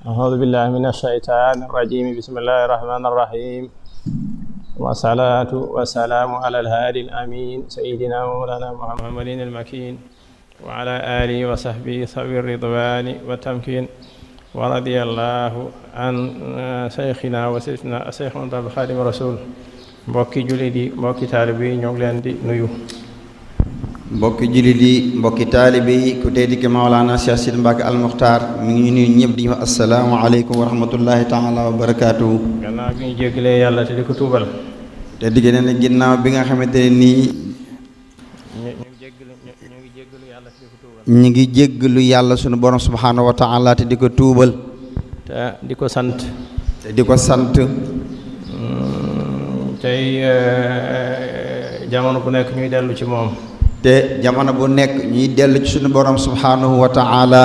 أعوذ بالله من الشيطان الرجيم بسم الله الرحمن الرحيم والصلاة والسلام على الهادي الأمين سيدنا ومولانا محمد المكين وعلى آله وصحبه ذوي الرضوان والتمكين ورضي الله عن شيخنا وسيدنا الشيخ محمد خادم الرسول mbokki jullit yi mbokki taalibe yi ñoo ngi leen di nuyu. mbokki jullit yi mbokki taalibe yi ku tedd ki Mawlana Cheikh Sidi Mbacke Al Muxtaar mi ngi nuyu ñëpp di wax asalaamaaleykum wa rahmatullahi taala wa barakaatuhu. gannaaw bi ñu jéggalee yàlla te di ko tuubal. te digg ne ginnaaw bi nga xamante ne nii. ñu ngi jéggalu yàlla sunu borom subhaanahu wa taala te di ko tuubal. te di ko sant. te di ko sant. tey jamono bu nekk ñuy dellu ci moom. te jamono bu nekk ñuy dellu ci suñu borom subhaanahu wa taala.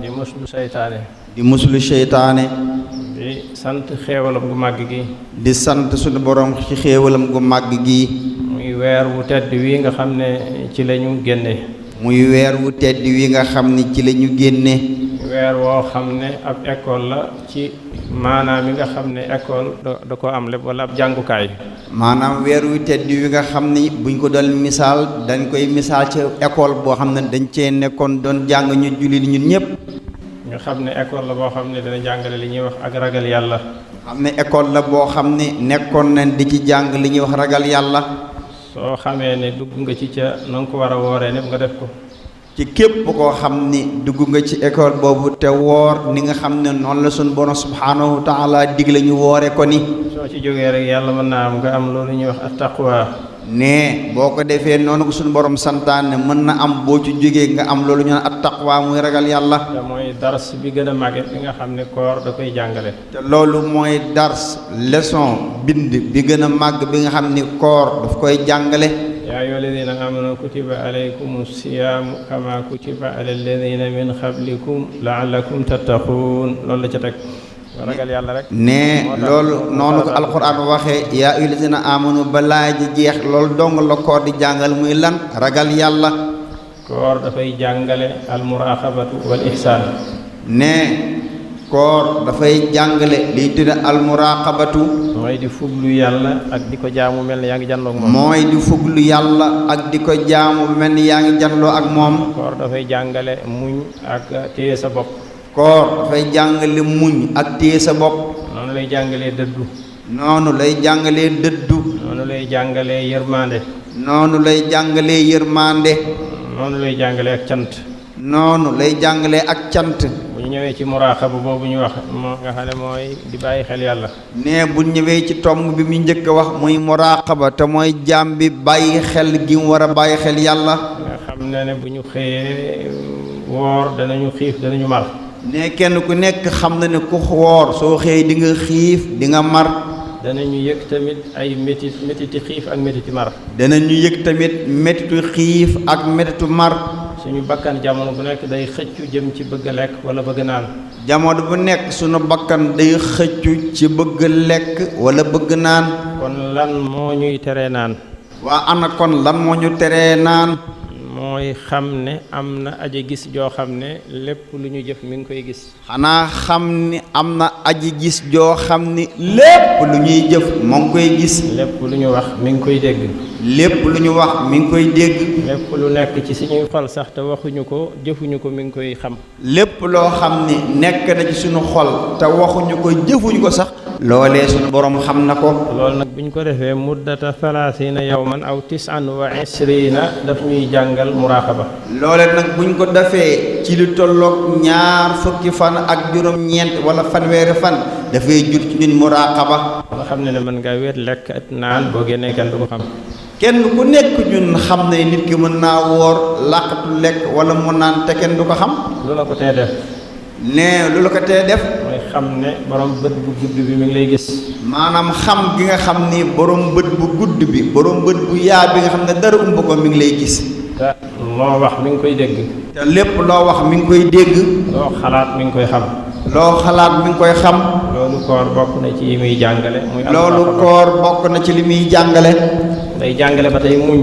di muslu seytaane. di muslu seytaane. di sant xéewalam gu màgg gi. di sant suñu borom ci xéewalam gu màgg gi. muy weer wu tedd wi nga xam ne ci la ñu génne. muy weer wu tedd wi nga xam ni ci la ñu génne. weer woo xam ne ab école la ci maanaam mi nga xam ne école da ko am lépp wala ab jàngukaay. maanaam weer wu tedd wi nga xam ni buñ ko doon misaal dañ koy misaal ci école boo xam ne dañ cee nekkoon doon jàng ñu jullit ñun ñëpp. nga xam ne école la boo xam ne dana jàngale li ñuy wax ak ragal yàlla. xam ne école la boo xam ne nekkoon nañ di ci jàng li ñuy wax ragal yàlla. soo xamee ne dugg nga ci ca na nga ko war a wooree népp nga def ko. ci képp koo xam ni dugg nga ci école boobu te woor ni nga xam ne noonu la suñu borom subhaanahu wa taala digle ñu woore ko ni. soo ci jógee rek yàlla mën naa am nga am loolu ñuy wax at-taqwa. ne boo ko defee noonu ko suñu borom santaane mën na am boo ci jógee nga am loolu ñu naan at-taqwa muy ragal yàlla. te mooy dars bi gën a màgge bi nga xam ne koor da koy jàngale. te loolu mooy dars leçon bind bi gën a màgg bi nga xam ni koor daf koy jàngale. yaa ayyuha alladina amanu kutiba alaykum siyaamu kama kutiba ala alladina min qablikum laallakum tattaquun loolu la ca teg ragal yàlla rek. ne loolu noonu ko alquran waxee yaa ayyuha alladina amanu balaa ji jeex loolu dong la koor di jàngal muy lan ragal yàlla. koor dafay jàngale almuraqabatu wal ihsaan. ne koor dafay jàngale liy tudde almuraqabatu. mooy di fuglu yàlla ak di ko jaamu mel ni yaa ngi janloo ak moom. mooy di fuglu yàlla ak di ko jaamu mel ni yaa ngi janloo ak moom. koor dafay jàngale muñ ak téye sa bopp. koor dafay jàngale muñ ak téye sa bopp. noonu lay jàngalee dëddu. noonu lay jàngalee dëddu. noonu lay jàngalee yërmande. noonu lay jàngalee yërmande. noonu lay jàngalee ak cant. noonu lay jàngalee ak cant. bu ñu ñëwee ci muraqaba boobu ñu wax moo nga xam ne mooy di bàyyi xel yàlla. ne bu ñëwee ci tomb bi mu njëkk a wax muy muraqaba te mooy jaam bi bàyyi xel gi mu war a bàyyi xel yàlla. nga xam ne bu ñu xëyee woor danañu xiif danañu mar. ne kenn ku nekk xam na ne ku woor soo xëyee di nga xiif di nga mar. danañu yëg tamit ay métiti xiif ak métiti mar. danañu yëg tamit métitu xiif ak métitu mar. suñu bakkan jamono bu nekk day xëccu jëm ci bëgg a lekk wala bëgg naan. jamono bu nekk suñu bakkan day xëccu ci bëgg lekk wala bëgg naan. kon lan moo ñuy teree naan. waa ana kon lan moo ñu teree naan. mooy xam ne am na aji gis joo xam ne lépp lu ñu jëf mi ngi koy gis. xanaa xam ni am na aji gis joo xam ni lépp lu ñuy jëf moo ngi koy gis. lépp lu ñu wax mi ngi koy dégg. lépp lu ñu wax mi ngi koy dégg. lépp lu nekk ci suñuy xol sax te waxuñu ko jëfuñu ko mi ngi koy xam. lépp loo xam ni nekk na ci suñu xol te waxuñu ko jëfuñu ko sax. loolee suñu borom xam na ko. loolu nag bu ñu ko defee muddata 30 yawman aw 29 daf ñuy jàngal muraqaba. loolee nag bu ñu ko defee ci lu tolloog ñaar fukki fan ak juróom-ñeent wala fanweeri fan dafay jur ci ñun muraqaba. nga xam ne mën nga wéet lekk at naan boo génnee kenn du ko xam. kenn ku nekk ñun xam ne nit ki mën naa woor làqatu lekk wala mu naan te kenn du ko xam. lu la ko tee def. ne lu la ko tee def. mooy xam ne borom bët bu gudd bi mi ngi lay gis. maanaam xam gi nga xam ni borom bët bu gudd bi borom bët bu yaa bi nga xam ne dara umb ko mi ngi lay gis. te loo wax mi ngi koy dégg. te lépp loo wax mi ngi koy dégg. loo xalaat mi ngi koy xam. loo xalaat mi ngi koy xam. loolu koor bokk na ci yi muy jàngale. muy loolu koor bokk na ci li muy jàngale. day jàngale ba tey muñ.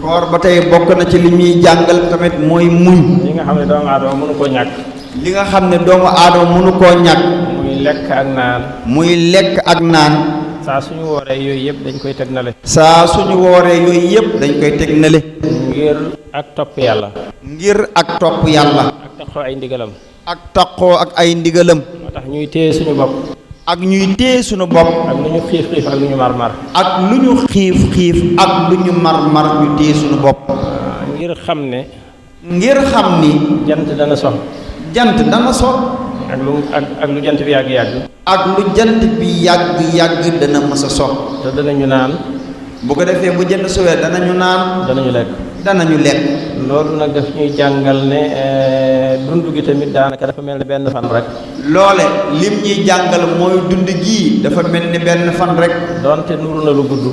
koor ba tey bokk na ci li muy jàngal tamit mooy muñ. li nga xam ne doomu aadama mënu koo ñàkk. li nga xam ne doomu aadama mënu koo ñàkk muy lekk ak naan muy lekk ak naan saa suñu wooree yooyu yëpp dañ koy teg nale saa suñu wooree yooyu yëpp dañ koy teg nale ngir ak topp yàlla ngir ak topp yàlla ak taxoo ay ndigalam ak taqoo ak ay ndigalam moo tax ñuy téye suñu bopp ak ñuy téye suñu bopp ak lu ñu xiif xiif ak lu ñu mar mar ak lu ñu xiif xiif ak lu ñu mar mar ñu téye suñu bopp ngir xam ne ngir xam ni jant dana sox jant dana so ak lu jant bi yàgg-yàgg ak lu jant bi yàgg-yàgg dana mës a so te danañu naan bu ko defee bu jant sowee danañu naan danañu lekk danañu lekk loolu nag daf ñuy jàngal ne dund gi tamit daanaka dafa mel ne benn fan rek loole lim ñuy jàngal mooy dund gii dafa mel ni benn fan rek doonte nuru na lu gudd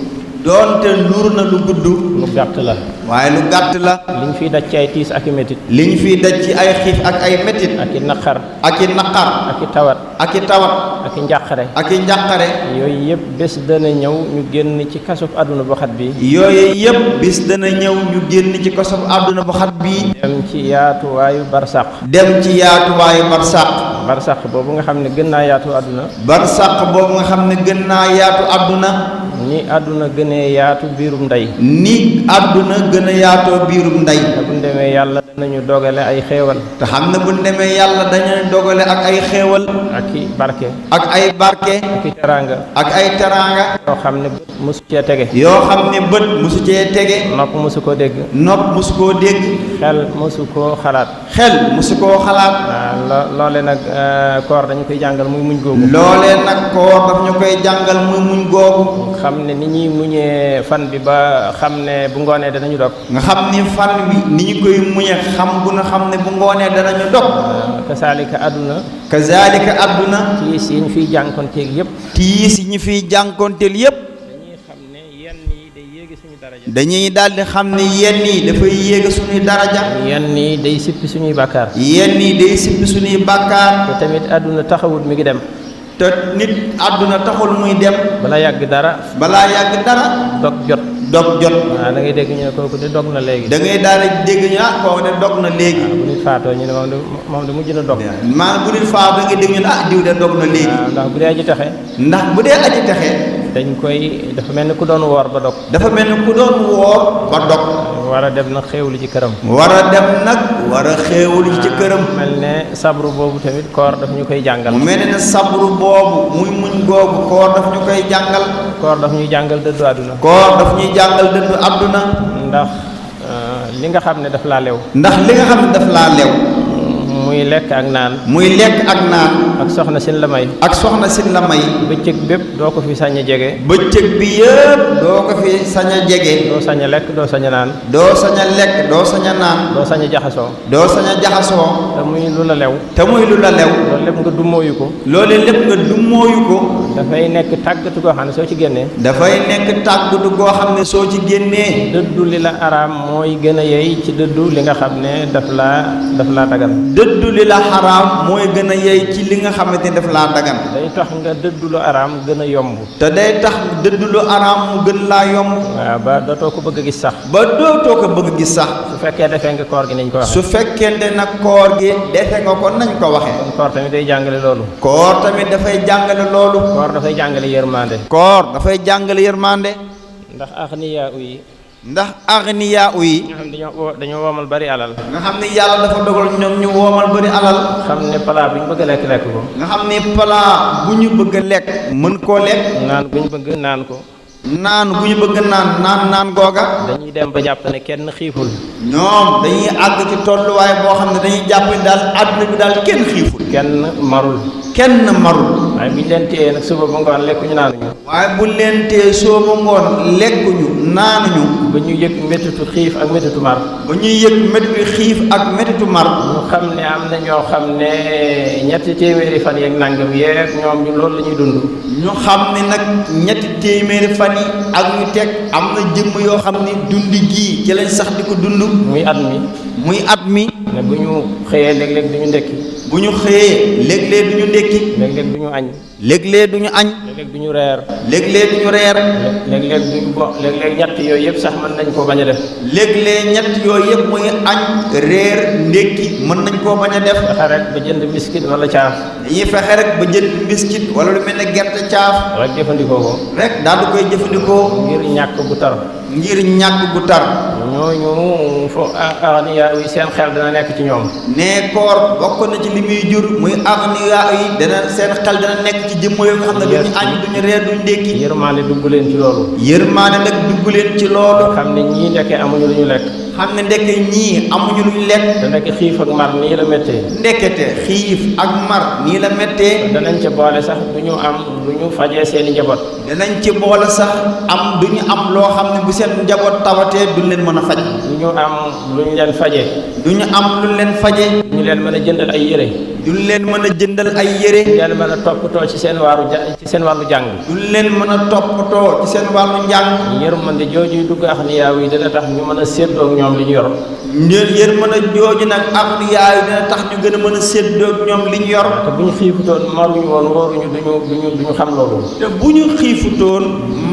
doonte nuur na lu gudd lu gàtt la waaye lu gàtt la liñ fiy daj ci ay tiis ak i métit liñ fiy daj ci ay xiif ak ay metit ak i naqar ak i naqar ak i tawat ak i tawat ak i njàqare ak i njàqare yooyu yëpp bés dana ñëw ñu génn ci kasub àdduna bu xat bi yooyu yëpp bis dana ñëw ñu génn ci kosob àdduna bu xat bii dem ci yaatuwaayu barsàq dem ci yaatuwaayu barsàq barsàq boobu nga xam ne gën naa yaatu àdduna barsàq boobu nga xam ne gën naa yaatu àdduna ni àdduna gënee yaatu biirum ndey ni àdduna gën a yaatoo biirum ndey te bu ñu demee yàlla danañu dogale ay xéewal te xam ne bu ñu demee yàlla dañu dogale ak ay xéewal ak i barke ak ay barke ak i teraanga ak ay teraanga yoo xam ne bët mosu cee tege yoo xam ne bët mosu cee tege nopp mosu koo dégg nopp mosu koo dégg xel mosu koo xalaat xel mosu koo xalaat waaw loole nag koor dañu koy jàngal muy muñ googu loolee nag koor daf ñu koy jàngal muy muñ googu xam ne ni ñuy muñee fan bi ba xam ne bu ngoonee danañu dog nga xam ni fan bi ni ñu koy muñe xam bu nga xam ne bu ngoonee danañu dog kasaalika àdduna kazalika àdduna tiis yi ñu fiy jànkonteeg yëpp tiis yi ñu fiy jànkonteel yépp dañuy xam ne yenn yi day yéegi suñu daraja dañuy daldi xam ne yenn yi dafay yéega suñuy daraja yenn yi day sippi suñuy bàkkaar yenn yi day sippi suñuy bàkkaar te tamit àdduna taxawut mi ngi dem te nit àdduna taxul muy dem bala yàgg dara balaa yàgg dara dog jot dog jot waaw da ngay dégg ñu ne kooku de dog na léegi da ngay daal di dégg ñu kooku de dog na léegi bu nit faatoo ñu ne moom de mujj na dog maanaam bu nit faatu da ngay dégg ñu ne diw de dog na léegi waaw ndax bu dee aji taxe ndax bu dee aji texe dañ koy dafa mel ni ku doon woor ba dog dafa mel ni ku doon woor ba dog war a dem nag xéewlu ci këram war a dem nag war a xéewlu ci këram mel ne sabru boobu tamit koor daf ñu koy jàngal mu mel ne sabru boobu muy muñ googu koor daf ñu koy jàngal koor daf ñuy jàngal dëddu àdduna koor daf ñuy jàngal dëddu àdduna ndax li nga xam ne daf laa lew ndax li nga xam ne daf laa lew muy lekk ak naan muy lekk ak naan ak soxna sin la may ak soxna sin la may bëccëg bépp doo ko fi sañ a jege bëccëg bi yëpp doo ko fi sañ a jege doo sañ a lekk doo sañ a naan doo sañ a lekk doo sañ a naan doo sañ a jaxasoo doo sañ a jaxasoo te muy lu la lew te muy lu la lew loolu lépp nga dummóoyu ko loolu lépp nga dummóoyu ko dafay nekk tàggatu goo xam ne soo ci génnee dafay nekk tàggatu goo xam ne soo ci génnee dëddu li la araam mooy gën a yey ci dëddu li nga xam ne daf laa dagan dëddu li la xaraam mooy gën a yey ci li nga xamante ni daf laa dagan day tax nga dëddu lu araam gën a yomb te day tax dëddu lu araam mu gën laa yomb waaw ba dootoo ko bëgg a gis sax ba dootoo ko bëgg gis sax su fekkee defee nga koor gi nañ ko waxee su fekkente nag koor gi defe nga ko nañ ko waxee kon koor tamit day jàngale loolu koor tamit dafay jàngale loolu koor dafay jàngale yërmande koor dafay jàngale yërmande ndax axniyaa yi ndax agniyaa yi nga xam dañoo woomal bari alal nga xam ne yàlla dafa dogal ñoom ñu woomal bari alal xam ne palaa bu ñu bëgg a lekk lekk ko nga xam ne palaa bu ñu bëgg a lekk mën koo lekk naan bu ñu bëgg naan ko naan bu ñu bëgg naan googa dañuy dem ba jàpp ne kenn xiiful ñoom dañuy àgg ci tolluwaay boo xam ne dañuy jàpp ne daal àdduna bi daal kenn xiiful kenn marul kenn marul waaye bu ñu leen téyee nag suba ba ngoon lekkuñu naanuñu waaye bu leen téye soo ba ngoon lekkuñu naanuñu ba ñu yëg méttitu xiif ak méttitu mar ba ñuy yëg méttitu xiif ak méttitu mar ñu xam ne am na ñoo xam ne ñetti téeméeri fan yeeg nangam yeeg ñoom ñu loolu la ñuy dund ñu xam ne nag ñetti téeméeri fan yi ak ñu teg am na jëmm yoo xam ne dundi gii ci lañ sax di ko dund muy at mi muy at mi ne bu ñu xëyee léeg-léeg du ñu ndekki bu ñu xëyee léeg-léeg du ñu ndékki léeg-léeg du ñu añ léeg-léeg du ñu añ léeg-léeg du ñu reer léeg-léeg du ñu reer léeg-léeg duñu léeg-léeg ñett yooyu yëpp sax mën nañ koo bañ a def léeg-léeg ñett yooyu yëpp muy añ reer ndékki mën nañ koo bañ a def fexe rek ba jënd biscuit wala caaf dañuy fexe rek ba jënd biscuit wala lu mel ne gerte caaf rek jëfandikoo ko rek daal di koy jëfandikoo ngir ñàkk bu tar ngir ñàkk gu tar ñooñu fo agniya yi seen xel dana nekk ci ñoom ne koor bokk na ci li muy jur muy agniya yi dana seen xel dana nekk ci jëmm yoo nga xam ne duñu añ duñu reer duñu ndékki yërmaande dugg leen ci loolu yërmaane nag dugg leen ci loolu xam ne ñii ndekkee amuñu lu ñu lekk xam ne ndeke ñii amuñu luñ lekk te nekk xiif ak mar nii la méttee ndekete xiif ak mar nii la méttee danañ ca boole sax du ñu am lu ñu fajee seeni njaboot danañ ci boole sax am duñu am loo xam ne bu seen njaboot tawatee duñ leen mën a faj du ñu am lu ñu leen fajee duñu am luñ leen faje ñu leen mën a jëndal ay yére duñ leen mën a jëndal ay yére ñu leen mën a toppatoo ci seen wàllu jàng duñ leen mën a toppatoo ci seen wàllu njàng yërmande jooju dugg axniyaaw yi dana tax ñu mën a séddoo ak ñoom li ñu yor yërmande jooju nag agniyaa yi dina tax ñu gën a mën a séddoo ak ñoom li ñu yor te bu ñu xiifutoon maruñu woon wóoruñu duñu xam loolu te bu ñu xiifutoon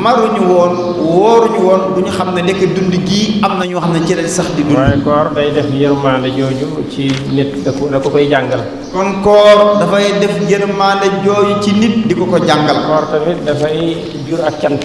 maruñu woon wóoruñu woon du ñu xam ne ndekk dund gii am na ñoo xam ne ci lañ sax di dund waaye koor day def yërmande jooju ci nit da ko koy jàngal kon koor dafay def yërmande jooju ci nit di ko jàngal koor tamit dafay jur ak cant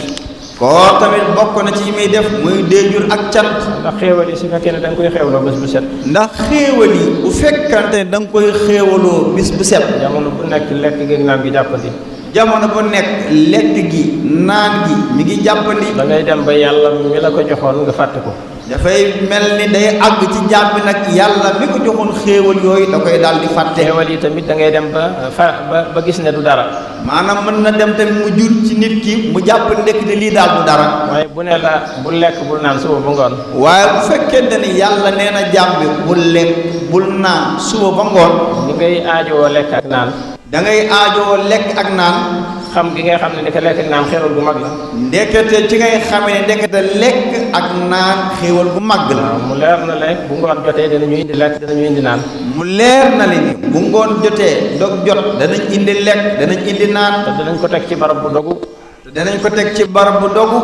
koor tamit bokk na ci yi muy def muy dee jur ak cant ndax xéewal yi su fekkee ne da nga koy xéewaloo bés bu set ndax xéewal yi bu fekkante ne da nga koy xéewaloo bis bu set jamono bu nekk lekk gi naan gi jàppandi jamono bu nekk lekk gi naan gi mi ngi jàppandi da ngay dem ba yàlla mi la ko joxoon nga fàtte ko dafay mel ni day àgg ci jàmm nag yàlla mi ko joxoon xéewal yooyu da koy daal di fàtte xéewal yi tamit da ngay dem ba gis ne du dara maanaam mën na dem tamit mu jur ci nit ki mu jàpp ndekk ne lii daal du dara waaye bu ne la bul lekk bul naan suba ba ngoon waaye bu fekkente ni yàlla nee na jàmm bi bul lekk bul naan suba ba ngoon ni ngay aajowoo lekk ak naan da ngay aajowoo lekk ak naan xam gi ngay xam ne ndeke lekk ak naan xéewal bu mag la ndekete ci ngay xamee ne ndekete lekk ak naan xéewal bu mag la mu leer na lekk bu ngoon jotee danañu indi lekk danañu indi naan mu leer na li ni bu ngoon jotee dog jot danañ indi lekk danañ indi naan te danañ ko teg ci barab bu dogu te danañ ko teg ci barab bu dogu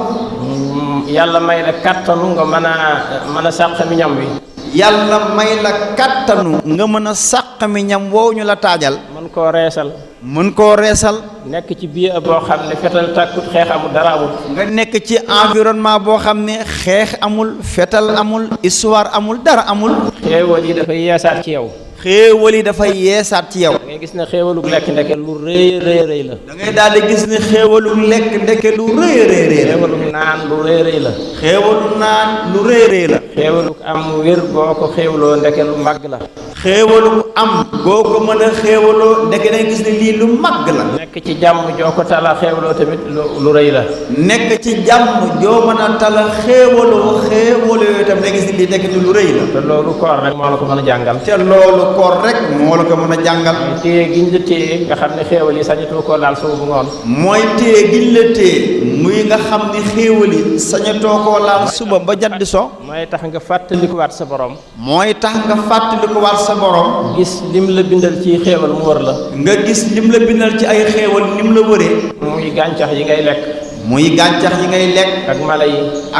yàlla may la kattanu nga mën a sàq mi ñam wi yàlla may la kattanu nga mën a sàq mi ñam woowu ñu la taajal mën koo reesal mën koo reesal nekk ci biir boo xam ne fetal tàkkut xeex amul dara amul nga nekk ci environnement boo xam ne xeex amul fetal amul histoire amul dara amul xéewal yi dafay yeesaat ci yow xéewal yi dafay yeesaat ci yow da ngay gis ne xéewalug lekk ndeke lu rëy la da ngay daal di gis ne xéewalug lekk ndeke lu rëy la xéewalug naan lu rëy la xéewalug naan lu rëy la xéewalug am wér boo ko xéewloo ndeke lu màgg la xéewalug am boo ko mën a xéewaloo ndeke da ngay gis ne lii lu màgg la nekk ci jàmm joo ko tala xéewloo tamit lu rëy la nekk ci jàmm joo mën a tala xéewaloo yooyu tam da ngay gis ne lii ndeke ni lu rëy la te loolu koor rek moo la ko mën a jàngal te loolu koor rek moo la ko mën a jàngal téye giñ la téye nga xam ne xéewal yi sañatoo koo laal suba bu ngoon mooy téye giñ la téye muy nga xam ne xéewal yi sañatoo koo laal suba ba jant di so mooy tax nga fàttalikuwaat sa borom mooy tax nga fàttalikuwaat sa borom gis lim la bindal ci xéewal mu wër la nga gis lim la bindal ci ay xéewal nim la wëree muy gàncax yi ngay lekk muy gàncax yi ngay lekk ak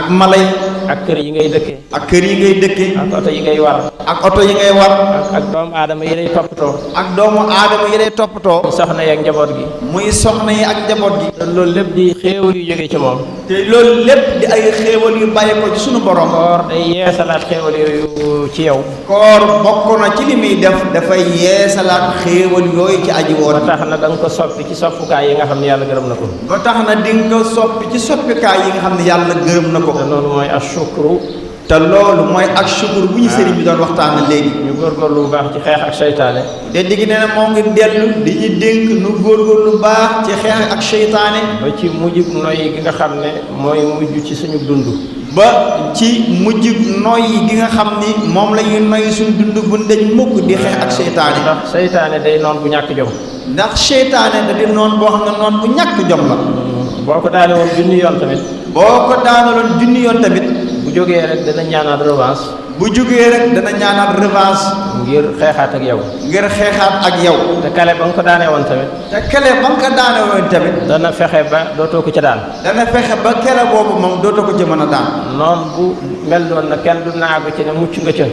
mala yi ak kër yi ngay dëkke ak kër yi ngay dëkke ak oto yi ngay war ak oto yi ngay war ak doomu aadama yi lay toppatoo ak doomu aadama yi lay toppatoo soxna yi ak njaboot gi muy soxna yi ak njaboot gi te loolu lépp di xéewal yu jógee ci moom te loolu lépp di ay xéewal yu bàyyi ko ci sunu borom koor day yeesalaat xéewal yooyu ci yow koor bokk na ci li muy def dafay yeesalaat xéewal yooyu ci aji woon ba tax na da nga ko soppi ci soppukaay yi nga xam ne yàlla gërëm na ko ba tax na di nga ko soppi ci soppikaay yi nga xam ne yàlla gërëm na ko te loolu mooy ashukru te loolu mooy ak shukur bu ñu sëriñ bi doon waxtaana léegi ñu góorgóorlu bu baax ci xeex ak seytaane te digg nee na moo ngi dellu di ñu dénk nu góorgóorlu baax ci xeex ak seytaane ba ci mujjub noyyi gi nga xam ne mooy mujj ci suñu dund ba ci mujjub noyyi gi nga xam ni moom la ñuy noyyi suñu dund bu dañ mukk di xeex ak seytaane ndax seytaane day noon bu ñàkk jom ndax seytaane da di noon boo xam ne noon bu ñàkk jom la boo ko daane woon junni yoon tamit boo ko daanaloon junni yoon tamit bu jógee rek dana ñaanaat revanche bu jógee rek dana ñaanaat revanche ngir xeexaat ak yow. ngir xeexaat ak yow. te kale ba nga ko daanee woon tamit. te kele ba nga ko daane woon tamit. dana fexe ba dootoo ko ca daan. dana fexe ba kele boobu moom dootoo ko ci mën a daan. noonu bu mel noonu nag kenn du naagu ci ne mucc nga ca.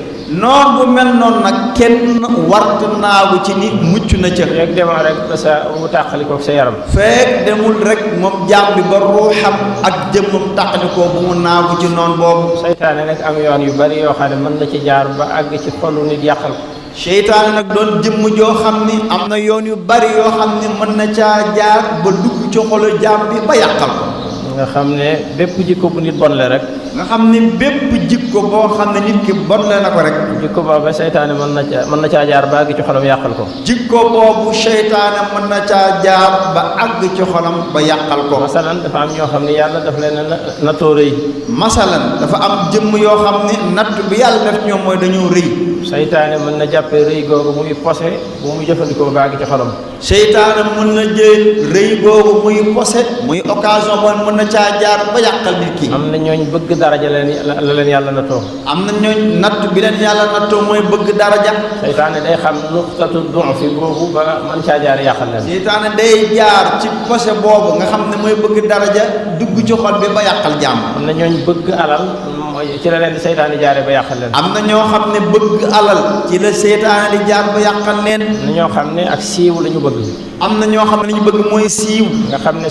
noonu bu mel noonu nag kenn wartu naagu ci ni mucc na ca. rek demoo rek ba sa wu tàqalikoo sa yaram. feek demul rek moom jaam bi ba ruuxam ak jëmmam tàqalikoo bu mu naagu ci noonu boobu. seytaane nag am yoon yu bari yoo xam ne mën na ci jaar ba àgg ci xolu nit yàqal ko. seytaane nag doon jëmm joo xam ni am na yoon yu bari yoo xam ni mën na caa jaar ba dugg ci xolu jaam bi ba yàqal ko. nga xam ne bépp jikko bu nit bon le rek. nga xam ni bépp jikko boo xam ne nit ki bon le na ko rek. jikko boobu seytaane mën na caa jaar ba àgg ci xolam yàqal ko. jikko boobu seytaane mën na caa jaar ba àgg ci xolam ba yàqal ko. masalan dafa am ñoo xam ne yàlla daf leen na tóore yi. masalan dafa am jëmm yoo xam ne natt bi yàlla def ñoom mooy dañoo rëy. seytaane mën na jàppee rëy googu muy posé bu mu jëfandikoo ba àgg ci xolam. seytaane mën na jël rëy googu muy posé muy occasion boobu mën na caa jaar ba yàqal nit ki. am na ñooñ bëgg daraja la leen yàlla na too. am na ñooñ natt bi leen yàlla nattoo mooy bëgg daraja. seytaane day xam nuqtatu du'fi boobu ba mën caa jaar yàqal leen. seytaane day jaar ci posé boobu nga xam ne mooy bëgg daraja dugg ci xol bi ba yàqal jàmm. am na ñooñ bëgg alal ci la leen di seytaane jaaree ba yàqal leen. am na ñoo xam ne bëgg alal ci la seytaane di jaar ba yàqal leen. am na ñoo xam ne ak siiw la ñu bëgg. am na ñoo xam ne li ñu bëgg mooy siiw. nga xam ne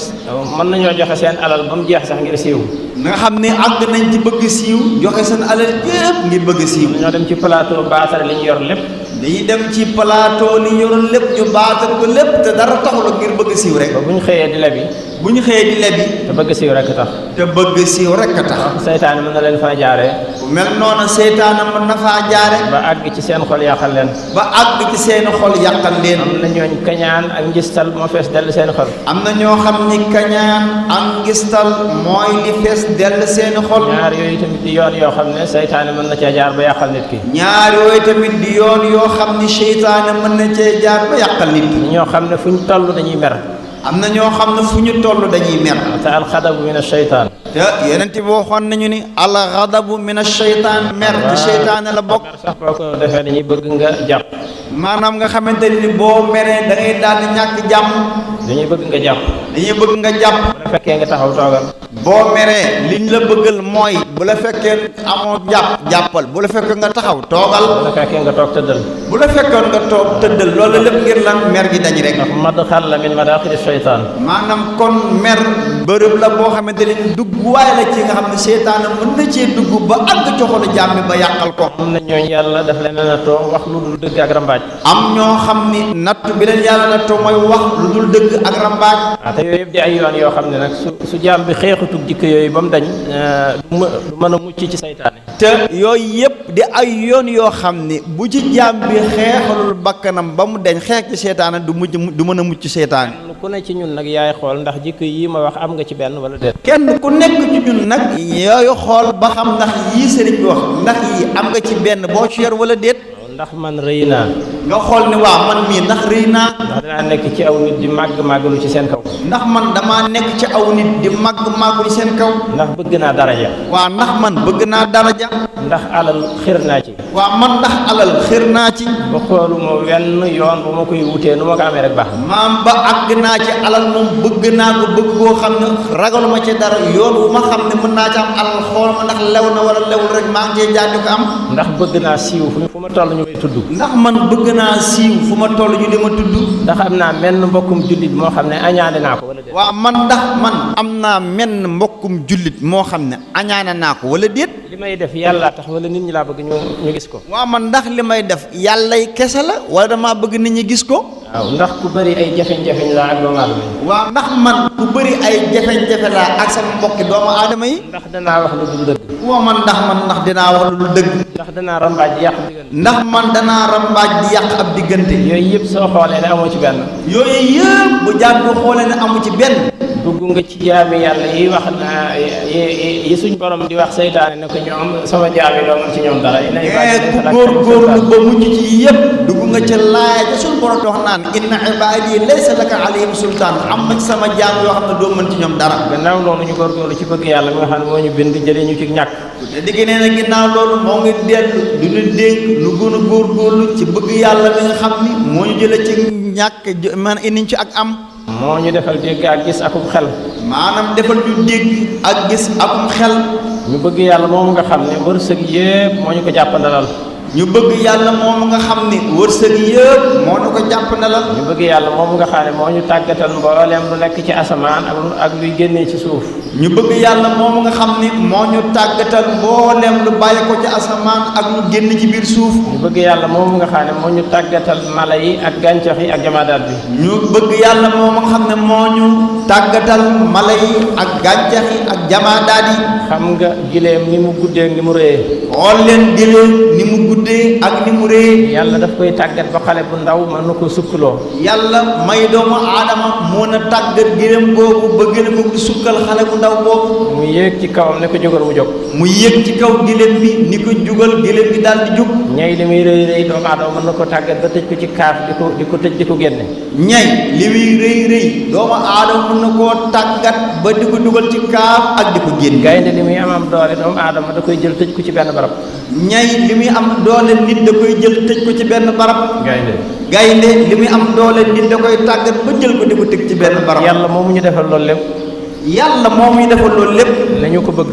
mën nañoo joxe seen alal ba mu jeex sax ngir siiw. nga xam ne àgg nañ ci bëgg siiw joxe seen alal yépp ngir bëgg siiw. ñoo dem ci plateau baatare li ñu yor lépp. dañuy dem ci plateau li yoroon lépp ñu baatal ko lépp te dara taxul ngir bëgg siiw rek. ba bu ñu xëyee di lebi. bu ñu xëyee di lebi. te bëgg siiw rek tax. te bëgg siiw rek tax. seytaane mën na leen faa jaaree. bu mel noonu seytaane mën na faa jaare. ba àgg ci seen xol yàqal leen. ba àgg ci seen xol yàqal leen. am na ñooñ kañaan ak njistal moo fees dell seen xol. am na ñoo xam ni kañaan ak ngistal mooy li fees dell seen xol. ñaar yooyu tamit di yoon yoo xam ne seytaane mën na cee jaar ba yàqal nit ki. ñaar yooyu tamit di yoon yoo xam ni seytaane mën na cee jaar ba yàqal nit ki. ñoo xam ne fu ñu toll dañuy mer. am na ñoo xam ne fu ñu toll dañuy mer. te alxadabu min asheytaan. te yonent bi waxoon nañu ni alxadabu min asheytaan mer ci seytaane la bokk. sax boo ko defee dañuy bëgg nga jàpp. maanaam nga xamante ni boo meree da ngay daal di ñàkk jàmm. dañuy bëgg nga jàpp. dañuy bëgg nga jàpp. bu la fekkee nga taxaw toogal. boo meree liñ la bëggal mooy bu la fekkee amoo jàppal bu la fekkee nga taxaw toogal. bu la fekkee nga toog tëddal. bu la fekkoon nga toog tëddal loolu lépp ngir lan mer gi dañ rek. ndax madxal la min madaaxili sheytaan. maanaam kon mer bërëb la boo xamante ni dugg waaye la ci nga xam ne seytaane mën na cee dugg ba àgg coxolu jàmmi ba yàqal ko. am na ñooñ yàlla daf leen a nattoo wax lu dul dëgg ak rambaaj. am ñoo xam ni natt bi leen yàlla nattoo mooy wax lu dul dëgg ak rambaaj. te yooyu yëpp di ay yoon yoo xam ne nag su jaam bi xeexutug jikko yooyu ba mu dañ du mën a mucc ci saytaane. te yooyu yëpp di ay yoon yoo xam ni bu ci jaam bi xeexalul bakkanam ba mu deñ xeex ci seytaane du mën a mucc seytaane. ku ne ci ñun nag yaay xool ndax jikko yi ma wax am nga ci benn wala déet. kenn ku nekk ci ñun nag yooyu xool ba xam ndax yii sëriñ bi wax ndax yii am nga ci benn boo ci yor wala déet. ndax man rëy naa. nga xool ni waaw man mii ndax rëy naa. ndax danaa nekk ci aw nit di màggalu ci seen kaw. ndax man damaa nekk ci aw nit di màggalu ci seen kaw. ndax bëgg naa daraja. waaw ndax man bëgg naa daraja. ndax alal xir naa ci. waaw man ndax alal xir naa ci. ba xooluma wenn yoon bu ma koy wutee nu ma ko amee rek baax. maam ba àgg naa ci alal moom bëgg naa ko bëgg koo xam ne ragaluma ci dara yoon wu ma xam ne mën naa ci am alal xool ma ndax lew na wala lewul rek maa ngi cee jaar di ko am. ndax bëgg naa siiw fu ma toll ñu may tudd. ndax man bëgg naa siiw fu ma toll ñu di ma tudd. ndax am naa menn mbokkum jullit moo xam ne añaane naa ko wala déet. waaw man ndax man am naa menn mbokkum jullit moo xam ne añaane naa ko wala déet. li may def yàlla tax wala nit ñi laa bëgg ñu gis ko. waaw man ndax li may def yàllay kese la wala damaa bëgg nit ñi gis ko. waaw ndax ku bëri ay jafeñ-jafeñ laa ak doomu aadama yi. waaw ndax man ku bëri ay jafeñ-jafe laa ak sama mbokki doomu aadama yi. ndax danaa wax lu dul dëgg. waaw man ndax dinaa wax lu dul dëgg. ndax danaa rambaaj di yàq diggante. ndax man danaa rambaaj di yàq ab diggante. yooyu yëpp soo xoolee ne amoo ci benn. yooyu yëpp bu jàng xoolee ne amu ci benn. dugg nga ci jaami yàlla yi wax na yi suñ borom di wax seytaane ne ko ñoom sama jaami doo mën ci ñoom dara. ku góorgóorlu ba mujj ci yëpp dugg nga ca laay ba suñ borom di wax naan inna ibaadi laysa laka alayhim sultaan am na ci sama jaam yoo xam ne doo mën ci ñoom dara. gannaaw loolu ñu góorgóorlu ci bëgg yàlla mi nga xam ne moo ñu bind jëlee ñu ci ñàkk. te digg nee na ginnaaw loolu moo ngi dellu du ñu dénk lu gën a góorgóorlu ci bëgg yàlla mi nga xam ni moo ñu jëlee ci ñàkk man indi ci ak am. moo ñu defal dégg ak gis akum xel. maanaam defal ñu dégg ak gis akum xel. ñu bëgg yàlla moom nga xam ne wërsëg yépp moo ñu ko jàppandalal. ñu bëgg yàlla moom nga xam ni wërsëg yëpp moo ñu ko jàppandalal. ñu bëgg yàlla moom nga xam ne moo ñu tàggatal mbooleem lu nekk ci asamaan ak luy génnee ci suuf. ñu bëgg yàlla moom nga xam ni moo ñu tàggatal mbooleem lu bàyyi ko ci asamaan ak lu génn ci biir suuf. ñu bëgg yàlla moom nga xam ne moo ñu tàggatal mala yi ak gàncax yi ak jamaadaat bi. ñu bëgg yàlla moom nga xam ne moo ñu tàggatal mala yi ak gàncax yi ak jamaadaat yi. xam nga gileem ni mu guddee ak ni mu rëyee. xool leen gileem ni mu guddee ak ni mu rëyee. yàlla daf koy tàggat ba xale bu ndaw mën na ko sukkuloo. yàlla may doomu aadama moo na tàggat gileem boobu ba gën a ko di sukkal xale bu ndaw boobu. mu yéeg ci kawam ne ko jógal mu jóg. mu yéeg ci kaw gileem bi ni ko jugal gileem bi daal di jóg. ñay li muy rëy rëy doomu aadama mën na ko tàggat ba tëj ko ci kaaf di ko tëj di ko génne. ñay li muy rëy rëy doomu aadama mën na koo tàggat ba di ko dugal ci kaaf ak di ko génn. gaynde li muy am doole doomu aadama da koy jël tëj ko ci benn barab. ñay li muy am doole nit da koy jël tëj ko ci benn barab. gaynde li muy am doole nit da koy tàggat ba jël ko di ko tëj ci benn barab. yàlla moomu ñu defal loolu lépp. yàlla moomu ñu defal loolu lépp. nañu ko bëgg.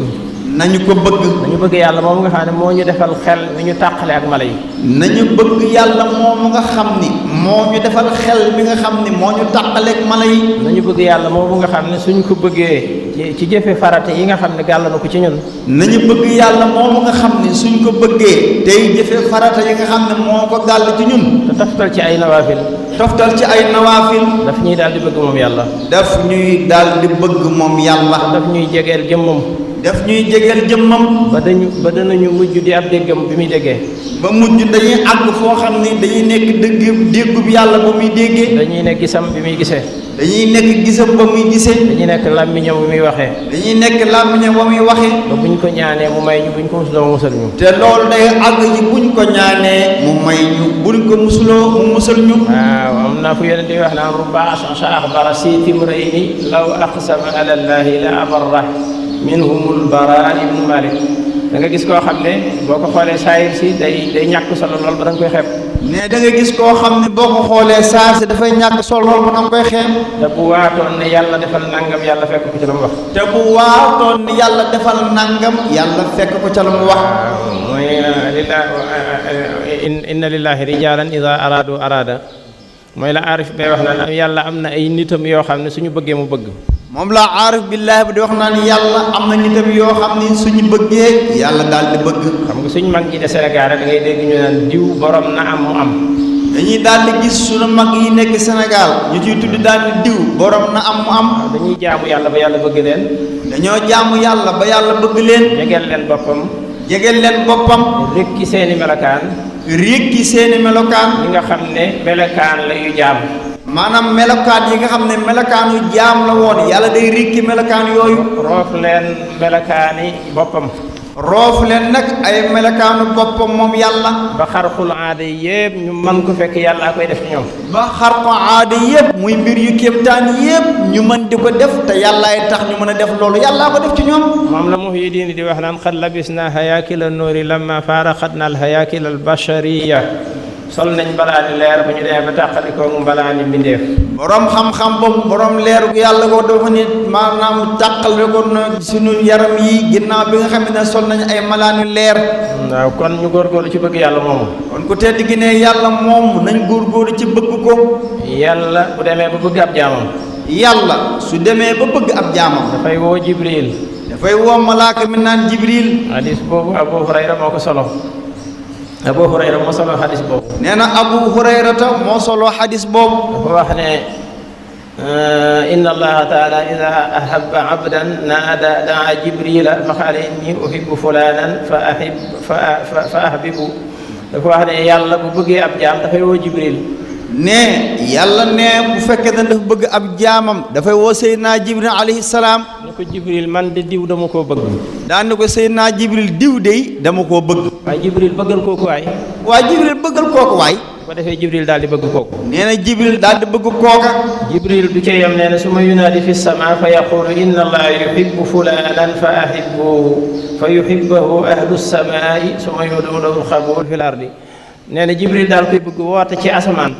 nañu ko bëgg. nañu bëgg yàlla moomu nga xam ne moo ñu defal xel mi ñu tàqale ak mala yi. nañu bëgg yàlla moomu nga xam ni moo ñu defal xel mi nga xam ni moo ñu tàqale ak mala yi. nañu bëgg yàlla moomu nga xam ne suñ ko bëggee ci jëfe farate yi nga xam ne gàll na ko ci ñun. nañu bëgg yàlla moomu nga xam ni suñ ko bëggee tey jëfe farata yi nga xam ne moo ko gàll ci ñun. te toftal ci ay nawaafil. toftal ci ay nawaafil. daf ñuy daal di bëgg moom yàlla. daf ñuy daal di bëgg moom yàlla. daf ñuy jegeel jëmmam. daf ñuy jegeel jëmmam. ba danañu mujj di ab déggam bi muy déggee. ba mujj dañuy àgg foo xam ni dañuy nekk déggub yàlla ba muy déggee. dañuy nekk gisam bi muy gisee. dañuy nekk gisam ba muy gisee. dañuy nekk làmmiñam bi muy waxee. dañuy nekk làmmiñam ba muy waxee. ba buñ ko ñaanee mu may ñu buñ ko musuloo mu musal ñu. te loolu day àgg ci buñ ko ñaanee mu may ñu buñ ko musuloo mu musal ñu. waaw am naa fu yonent yi wax naan rubba axbara si timrayni law aqsama ala llahi la abarra minhumul bara ibnu malik. da nga gis koo xam ne boo ko xoolee saayir si day ñàkk solo lool ba da nga koy xeeb. ne da nga gis koo xam ne boo ko xoolee saayir si dafay ñàkk solo lool ba da nga koy xeeb. te bu waatoon ne yàlla defal nangam yàlla fekk ko ci la mu wax. te bu waatoon ne yàlla defal nangam yàlla fekk ko ca la mu wax. mooy inna lillahi rijalan ida arada mooy la aarif bay wax naan yàlla am na ay nitam yoo xam ne suñu bëggee mu bëgg. moom la aarif billaahi bi di wax naan yàlla am na nitam yoo xam ni suñu bëggee yàlla daal di bëgg. xam nga suñu mag ñi de Sénégal rek da ngay dégg ñu naan diw borom na am mu am. dañuy daal di gis suñu mag yi nekk Sénégal ñu ciy tudd daal di diw borom na am mu am. dañuy jaamu yàlla ba yàlla bëgg leen. dañoo jaamu yàlla ba yàlla bëgg leen. jegeel leen boppam. jegeel leen boppam. rékki seeni melokaan. rékki seeni melokaan. yi nga xam ne melokaan la yu jaam. maanaam melokaan yi nga xam ne melokaanu jaam la woon yàlla day rékki melokaan yooyu. roof leen melokaani boppam. roof leen nag ay melokaanu boppam moom yàlla. ba xarxul aada yëpp ñu mën ko fekk yàlla koy def ci ñoom. ba xarxu aada yëpp muy mbir yu kéemtaan yëpp ñu mën di ko def te yàllaay tax ñu mën a def loolu yàllaa ko def ci ñoom. moom la Muhyiddin di wax naan xad labisna hayaakila nuuri lamma faaraxatna al hayaakila al bashariya sol nañ mbalaani leer ba ñu demee ba tàqalikoo mbalaani mbindeef. borom xam-xam boobu borom leeru yàlla ko dafa ni maanaam tàqale ko na suñu yaram yi ginnaaw bi nga xam ne sol nañ ay malaani leer. waaw kon ñu góorgóorlu ci bëgg yàlla moomu. kon ku tedd gi ne yàlla moom nañ góorgóorlu ci bëgg ko. yàlla bu demee ba bëgg ab jaamam. yàlla su demee ba bëgg ab jaamam. dafay woo Jibril. dafay woo malaaka mi naan Jibril. hadis boobu Abu Hurayra moo ko solo. Abu Hurayra moo solo xadis boobu. nee na Abu Hurayrata moo solo xadis boobu. dafa wax ne inna allaha taala ida ahabba abdan daa jibrila fa qaala inni uhibbu fulanan fa ahbibu dafa wax ne yàlla bu bëggee ab jaam dafay woo Jibril. ne yàlla ne bu fekkee ne dafa bëgg ab jaamam dafay woo Seydina Jibril alayhi salaam. ne ko Jibril man de diw dama koo bëgg. daan ne ko Seydina Jibril diw de dama koo bëgg. waaye Jibril bëggal kooku waay. waa Jibril bëggal kooku waay. bu ko defee Jibril daal di bëgg kooku. nee na Jibril daal di bëgg kooka. Jibril du ca yem nee na suma yunaadi fi sama fa yaqulu inna allaha yuhibbu fulanan fa ahibbuhu fa yuhibbuhu ahlu samaai suma yudu lahu alxabul fi l ardi. nee na Jibril daal koy bëgg woote ci asamaan.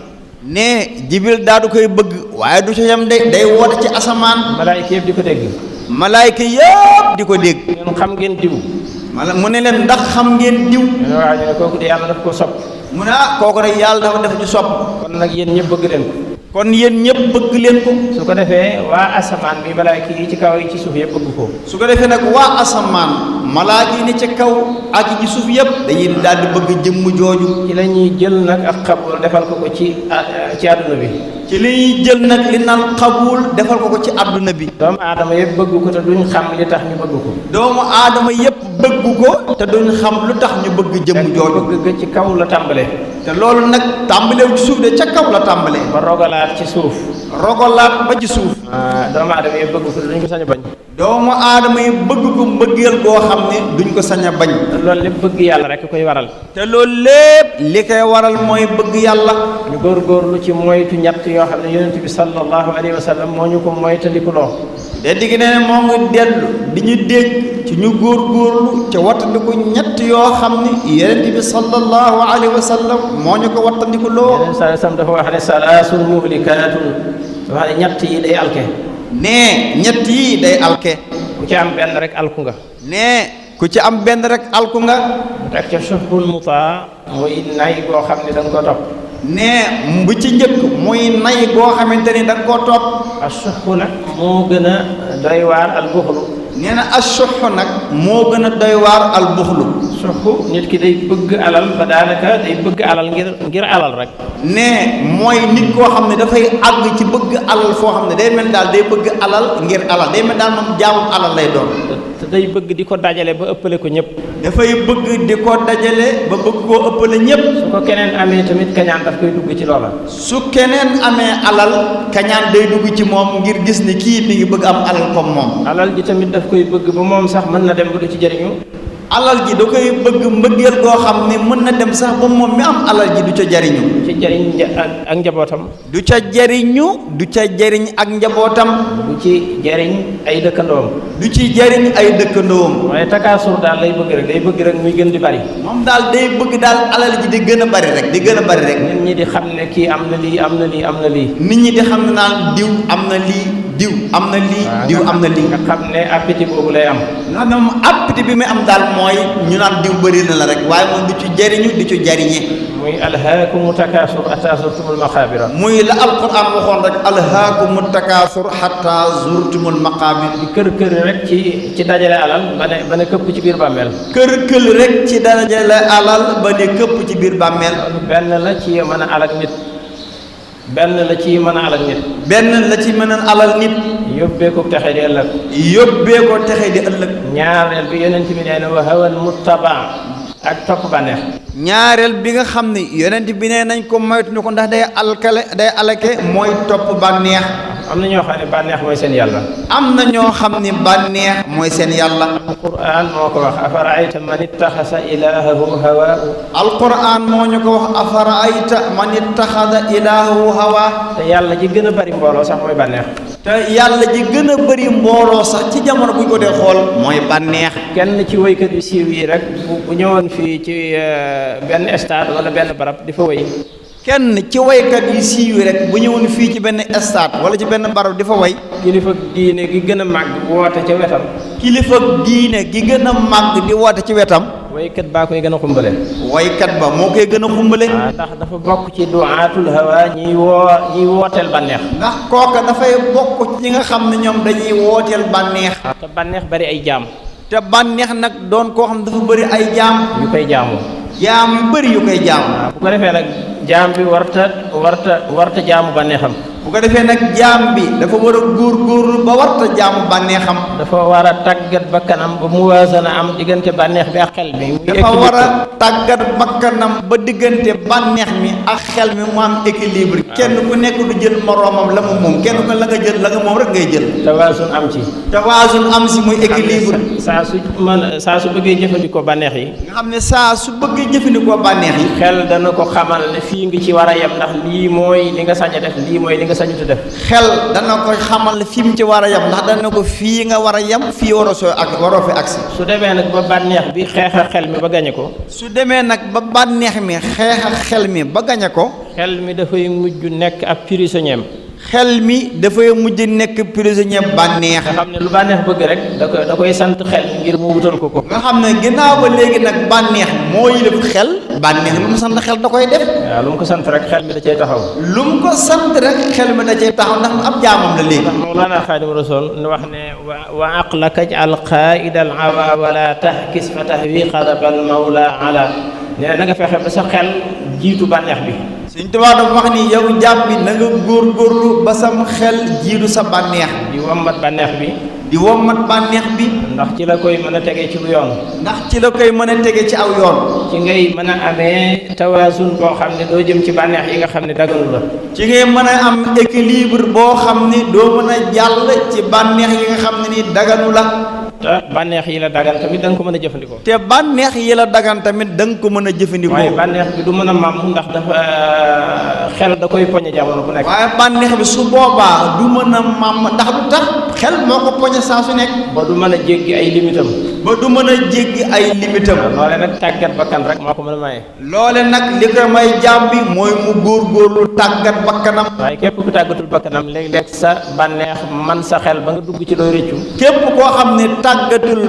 ne Jibril daal du koy bëgg waaye du ca yem de day woote ci asamaan. malaayika yëpp di ko dégg. malaayika yëpp di ko dégg. ñun xam ngeen diw. mu ne leen ndax xam ngeen diw. ñu ne waaw ñu ne kooku de yàlla daf ko sopp. mu ne kooku nag yàlla dafa def ñu sopp. kon nag yéen ñëpp bëgg leen ko. kon yéen ñëpp bëgg leen ko. su ko defee waa asamaan bi malaayika yi ci kaw yi ci suuf yëpp bëgg ko. su ko defee nag waa asamaan malaaka yi ne ca kaw ak ci suuf yëpp dañuy daal di bëgg jëmm jooju. ci la ñuy jël nag ak xabul defal ko ci àdduna bi. ci li ñuy jël nag li naan xabul defal ko ci àdduna bi. doomu aadama yëpp bëgg ko te duñ xam li tax ñu bëgg ko. doomu aadama yëpp bëgg ko te duñ xam lu tax ñu bëgg jëmm jooju. bëgg ga ci kaw la tàmbalee. te loolu nag tàmbalewu ci suuf de ca kaw la tàmbalee. ba rogalaat ci suuf. rogalaat ba ci suuf. doomu aadama yëpp bëgg ko te duñ ko sañ a bañ. doomu aadama yi bëgg ko mbëggeel boo xam ne duñ ko sañ a bañ. te loolu lépp bëgg yàlla rek koy waral. te loolu lépp li koy waral mooy bëgg yàlla. ñu góorgóorlu ci moytu ñett yoo xam ne yonent bi sallallahu alayhi wa sallam moo ñu ko moytandikuloo. de digg ne moo ngi dellu di ñu dégg ci ñu góorgóorlu ca wattandiku ñett yoo xam ne yonent bi sallallahu alayhi wa sallam moo ñu ko wattandikuloo. yeneen saa sam dafa wax ne salaasun muhlikaatun dafa wax ne ñett yi day alke. nee ñett yi day alke. ku ci am benn rek alku nga. nee ku ci am benn rek alku nga. mu teg ca suxbul mutaa muy nay boo xam ne da nga ko topp. nee bu ci njëkk muy nay boo xamante ni da nga koo topp. ak suxbu nag moo gën a doy waar al buxlu. nee na assuxu nag moo gën a doy waar al buxlu. suxbu nit ki day bëgg alal ba daanaka day bëgg alal ngir alal rek. nee mooy nit koo xam ne dafay àgg ci bëgg alal foo xam ne day mel daal day bëgg alal ngir alal day mel daal moom jaamum alal lay doon. te day bëgg di ko dajale ba ëppale ko ñëpp. dafay bëgg di ko dajale ba bëgg koo ëppale ñëpp. su ko keneen amee tamit kañaan daf koy dugg ci loola. su keneen amee alal kañaan day dugg ci moom ngir gis ne kii mi ngi bëgg am alal comme moom. alal ji tamit daf koy bëgg ba moom sax mën na dem ba du ci jëriñu. alal ji da koy bëgg mbëggeel goo xam ne mën na dem sax ba moom mi am alal ji du ca jariñu. du ci jëriñ ak njabootam. du ca jariñu du ca jariñ ak njabootam. du ci jëriñ ay dëkkandoom. du ci jariñ ay dëkkandoom. waaye takaasur daal lay bëgg rek day bëgg rek muy gën di bari. moom daal day bëgg daal alal ji di gën a bari rek di gën a bari rek. nit ñi di xam ne kii am na lii am na lii am na lii. nit ñi di xam ne naan diw am na lii diw am na lii diw am na lii. nga xam ne appétit boobu lay am. nga xam ne moom appétit bi muy am daal mooy ñu naan diw bëri na la rek waaye moom du ci jariñu du ci jariñe. muy alhaakumu takaasur hatta zurtumul maqaabira. muy la alquran waxoon rek alhaakumu takaasur hatta zurtumul maqaabir. di kër kër rek ci dajale alal ba ne këpp ci biir bàmmeel. kër kër rek ci dajale alal ba ne këpp ci biir bàmmeel. benn la ci mën a alak nit. benn la ci mën a alal nit. benn la ci mën a alal nit. yóbbee ko texe di ëllëg. yóbbee ko texe di ëllëg. ñaareel bi yonent bi nee na wa hawan muttaba ak topp bànneex. ñaareel bi nga xam ne yonent bi nee nañ ko moytu ñu ko ndax day alake mooy topp bànneex. am na ñoo xam ne bànneex mooy seen yàlla. am na ñoo xam ne bànneex mooy seen yàlla. alquran moo ko wax afaraayta man ittaxasa ilaahahu hawaahu. alquran moo ñu ko wax afaraayta man ittaxada ilaahahu hawaa. te yàlla ji gën a bari mbooloo sax mooy bànneex. te yàlla ji gën a bari mbooloo sax ci jamono bu ñu ko dee xool mooy bànneex. kenn ci woykat yu siiw yi rek bu ñëwoon fii ci benn stade wala benn barab di fa woy. kenn ci waykat yi siiw rek bu ñëwoon fii ci benn stade wala ci benn barab di fa way. kilifa diine gi gën a màgg woote ca wetam. kilifa diine gi gën a màgg di woote ci wetam. waykat baa koy gën a xumbale. waykat ba moo koy gën a xumbale. ndax dafa bokk ci duaatul hawa ñiy wooteel bànneex. ndax kooka dafay bokk ci ñi nga xam ne ñoom dañuy wooteel bànneex. te bànneex bari ay jaam. te bànneex nag doon koo xam ne dafa bëri ay jaam. yu koy jaamu. jaam yu bëri yu koy jaamu. bu ko defee nag jaam bi warta jaamu bànneexam. bu ko defee nag jaam bi dafa war a góorgóorlu ba warta jaamu bànneexam. dafa war a tàggat bakkanam ba muwaazana am diggante bànneex bi ak xel mi. dafa war a tàggat bakkanam ba diggante bànneex mi ak xel mi mu am équilibre. kenn ku nekk du jël moroomam la mu moom kenn ku la nga jël la nga moom rek ngay jël. tawaasun am ci. tawaasun am si muy équilibre. saa su bëggee jëfandikoo bànneex yi. nga xam ne saa su bëggee jëfandikoo bànneex yi. xel dana ko xamal ne fii ngi ci war a yem ndax lii mooy li nga sañ a def lii mooy li nga sañut a def. xel dana ko xamal fi mu ci war a yem ndax dana ko fii nga war a yem fii waroo fi agsi. su demee nag ba bànneex bi xeex ak xel mi ba gañe ko. su demee nag ba bànneex mi xeex ak xel mi ba gañe ko. xel mi dafay mujj nekk ab prisonnier. xel mi dafay mujj nekk prisonnier bànneex. nga xam ne lu bànneex bëgg rek da koy sant xel ngir mu wutal ko. nga xam ne ginnaaw ba léegi nag bànneex moo yilif xel. bànneex lu mu sant xel da koy def. waaw lu mu ko sant rek xel mi da cay taxaw. lu mu ko sant rek xel mi da cay taxaw ndax ab jaamam la léegi. ndax Mawlana Xaadimu Rasuul nu wax ne wa aqlaka ij'al qaa'ida al-hawa wala tahkis fa tahwi qadaba al-mawla ala nee na nga fexe ba sa xel jiitu bànneex bi. Sëñ Tuubaa dafa wax ni yow jaam bi na nga góorgóorlu ba sam xel jiitu sa bànneex. di wommat bànneex bi. di wommat bànneex bi. ndax ci la koy mën a tegee ci lu yoon. ndax ci la koy mën a tege ci aw yoon. ci ngay mën a amee tawaasun boo xam ne doo jëm ci bànneex yi nga xam ne daganu la. ci ngay mën a am équilibre boo xam ni doo mën a jàll ci bànneex yi nga xam ne ni daganu la. te bànneex yi la dagan tamit da nga ko mën a jëfandikoo. te bànneex yi la dagan tamit da nga ko mën a jëfandikoo. waaye bànneex bi du mën a màmm ndax dafa xel da koy poñe jamono bu nekk. waaye bànneex bi su boobaa du mën a màmm ndax lu tax xel moo ko poñe saa su nekk. ba du mën a jéggi ay limitam. ba du mën a jéggi ay limitam. loole nag tàggat bakkan rek moo ko mën a maye. loole nag li ko may jaam bi mooy mu góorgóorlu tàggat bakkanam. waaye képp ku tàggatul bakkanam léeg-léeg sa bànneex man sa xel ba nga dugg ci looy rëccu. képp koo xam ne tàggatul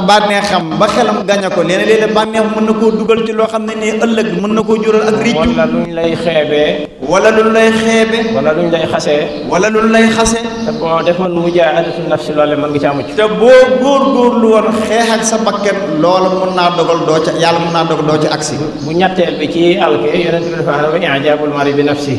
bànneexam ba xelam gaña ko léeg-léeg léeg-léeg bànneex mën na koo dugal ci loo xam ne nii ëllëg mën na koo jural ak rëccu. wala luñ lay xeebee. wala luñ lay xeebe. wala luñ lay xasee. wala luñ lay xase. te boo defoon mujaahadatu nafsi loole mën nga caa mucc. te boo góorgóorlu woon xeex ak sa bakkan loola mën naa dogal doo ca yàlla mën naa dogal doo ca agsi. bu ñetteel bi ci alke yonent bi dafa xam ne i'jaabul mari bi nafsi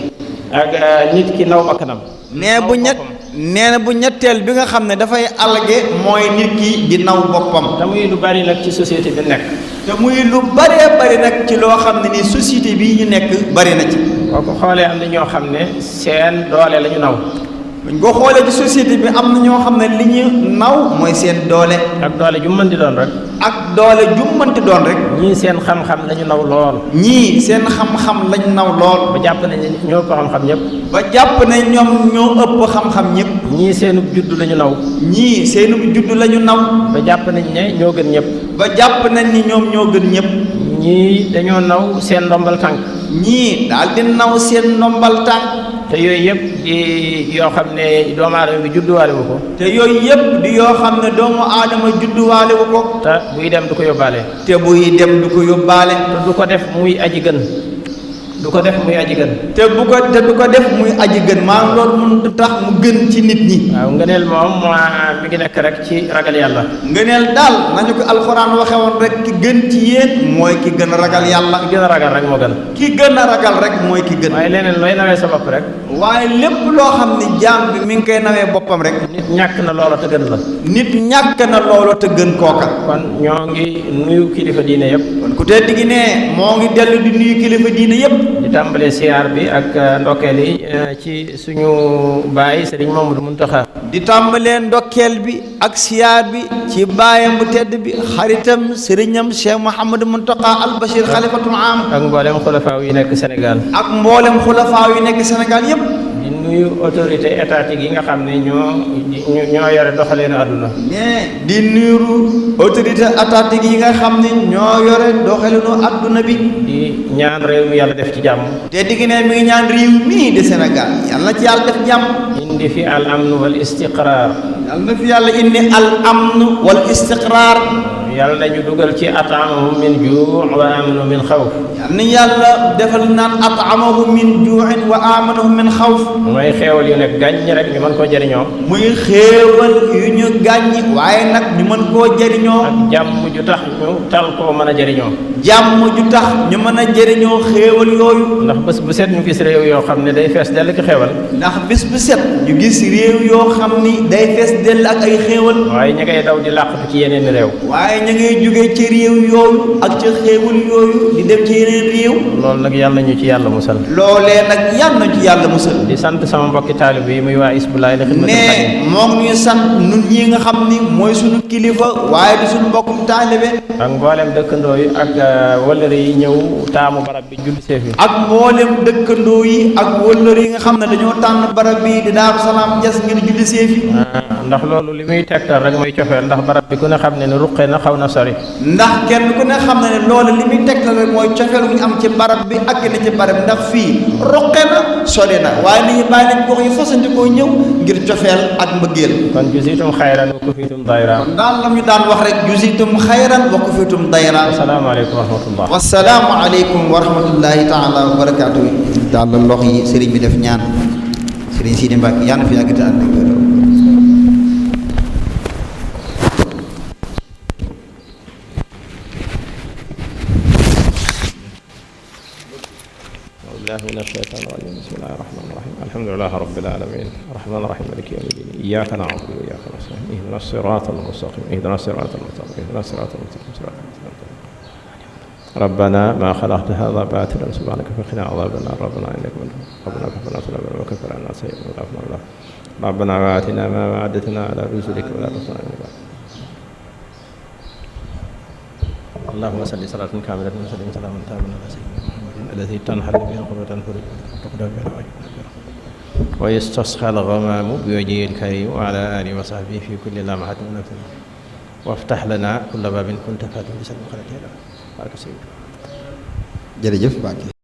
ak nit ki naw bakkanam. nee na bu ñetteel bi nga xam ne dafay alge mooy nit ki di naw boppam. te muy lu bari nag ci société bi nekk. te muy lu baree bari nag ci loo xam ne ni société bii ñu nekk bari na ci. boo ko xoolee am na ñoo xam ne seen doole la ñu naw. buñ ko xoolee ci société bi am na ñoo xam ne li ñu naw mooy seen doole. ak doole ju mën di doon rek. ak doole ju mënti doon rek. ñii seen xam-xam lañu naw lool. ñii seen xam-xam lañ naw lool. ba jàpp nañ ñoo ëpp xam-xam ñëpp. ba jàpp ne ñoom ñoo ëpp xam-xam ñëpp. ñii seenub juddu lañu naw. ñii seenub juddu lañu naw. ba jàpp nañ ne ñoo gën ñëpp. ba jàpp nañ ni ñoom ñoo gën ñëpp. ñii dañoo naw seen ndombal tànk. ñii daal di naw seen ndombal tànk. te yooyu yëpp di yoo xam ne doomu aadama bi judduwaale wu ko. te yooyu yëpp di yoo xam ne doomu aadama judduwaale wu ko. te buy dem du ko yóbbaale. te buy dem du ko yóbbaale. te du ko def muy aji gën. du ko def muy aji gën. te du ko def muy aji gën maanaam loolu mënut tax mu gën ci nit ñi. waaw ngëneel moom mi ngi nekk rek ci ragal yàlla. ngëneel daal nañu ko alxuraan waxe woon rek ki gën ci yéen mooy ki gën a ragal yàlla. ki gën a ragal rek moo gën. ki gën a ragal rek mooy ki gën. waaye leneen looy nawee sa bopp rek. waaye lépp loo xam ne jaam bi mi ngi koy nawee boppam rek. nit ñàkk na loola te gën la. nit ñàkk na loola te gën kooka. kon ñoo ngi nuyu kilifa diine yëpp. kon ku tedd gi ne moo ngi dellu di nuyu kilifa diine yëpp. di tàmbalee siyaar bi ak ndokkeel yi ci suñu baay Serigne Mamadou Muntaxa. di tàmbalee ndokkeel bi ak siyaar bi ci baayam bu tedd bi xaritam sëriñam Cheikh Mouhamadou Muntaxa al Bachir xalifatul am. ak mboolem xulafaaw yi nekk Sénégal. ak mboolem xulafaaw yi nekk Sénégal yëpp. di nuyu autorité étatique yi nga xam ne ñoo yore doxaleenu àdduna. mais di nuyu autorité étatique yi nga xam ne ñoo yore doxaleenu àdduna bi. di ñaan réew mi yàlla def ci jàmm. te digg ne mi ngi ñaan réew mii di Sénégal yàlla na ci yàlla def jàmm. indi fi al amn wal istiqraar. yàlla na fi yàlla indi al amn wal istiqraar. yàlla nañu dugal ci at'amahum min juu' wa aamanu min xawf. yal na yàlla defal naan at'amahum min juu'in wa aamanahum min xawf. mooy xéewal yu ne gàññ rek ñu mën koo jëriñoo. muy xéewal yu ñu gàññi waaye nag ñu mën koo jëriñoo. ak jàmm ju tax ñu tal koo mën a jëriñoo. jàmm ju tax ñu mën a jëriñoo xéewal yooyu. ndax bés bu set ñu gis réew yoo xam ne day fees dell ki xéewal. ndax bés bu set ñu gis réew yoo xam ni day fees dell ak ay xéewal. waaye ña ngay daw di làqatu ci yeneen réew. waaye ña ngay jógee ci réew yooyu ak ca xéewal yooyu di dem ci yeneen réew. loolu nag yàlla ñu ci yàlla musal. loolee nag yàlla na ci yàlla musal. di sant sama mbokki taalib yi muy waa Hizbut-Lahi li xidmatil ne xadim. moom ñuy sant nun ñi nga xam ni mooy suñu kilifa waaye di suñu mbokkum taalibe. ak mboolem dëkkandoo yi ak wëllëre yi ñëw taamu barab bi julli see fi. ak mboolem dëkkandoo yi ak wëllëre yi nga xam ne dañoo tànn barab bi di Daaru Salaam Jas ngir julli see fi. ndax loolu li muy tegtal rek mooy cofeel ndax barab bi ku ne xam ne ne ruqe na xaw na sori. ndax kenn ku ne xam ne ne loolu li muy tegtal rek mooy cofeel bu ñu am ci barab bi ak na ci barab ndax fii ruqe na sori na waaye nit ñi bàyyi nañ gox yi fasandikoo ñëw ngir cofeel ak mbëggeel. kon jusitum xayran wa kufitum dayra. kon daal la ñu daan wax rek jusitum xayran wa kufitum dayra. asalaamaaleykum wa rahmatullah. wasalaamualeykum wa rahmatullahi taala wa barakaatu. daal la lox yi sëriñ bi def ñaan sëriñ Sidi Mbacke yàlla na fi yàgg te ànd ak wér. من الشيطان الرجيم بسم الله الرحمن الرحيم الحمد لله رب العالمين الرحمن الرحيم مالك يوم الدين إياك نعبد وإياك نستعين اهدنا الصراط المستقيم اهدنا الصراط المستقيم اهدنا الصراط المستقيم صراط ربنا ما خلقت هذا باطلا سبحانك فقنا عذاب النار ربنا إنك من ربنا كفنا ذنوبنا وكفر عنا سيئاتنا وغفرنا الله ربنا وآتنا ما وعدتنا على رسلك ولا تخزنا اللهم صل صلاة كاملة وسلم سلاما تاما على سيدنا محمد الذي تنحل به القربة تنفرج وتقدر به الواجب ويستسقى الغمام بوجهه الكريم وعلى آله وصحبه في كل لمحة ونفس وافتح لنا كل باب كنت فاتح بسلم خلقه بارك سيدنا. jërëjëf Mbacke.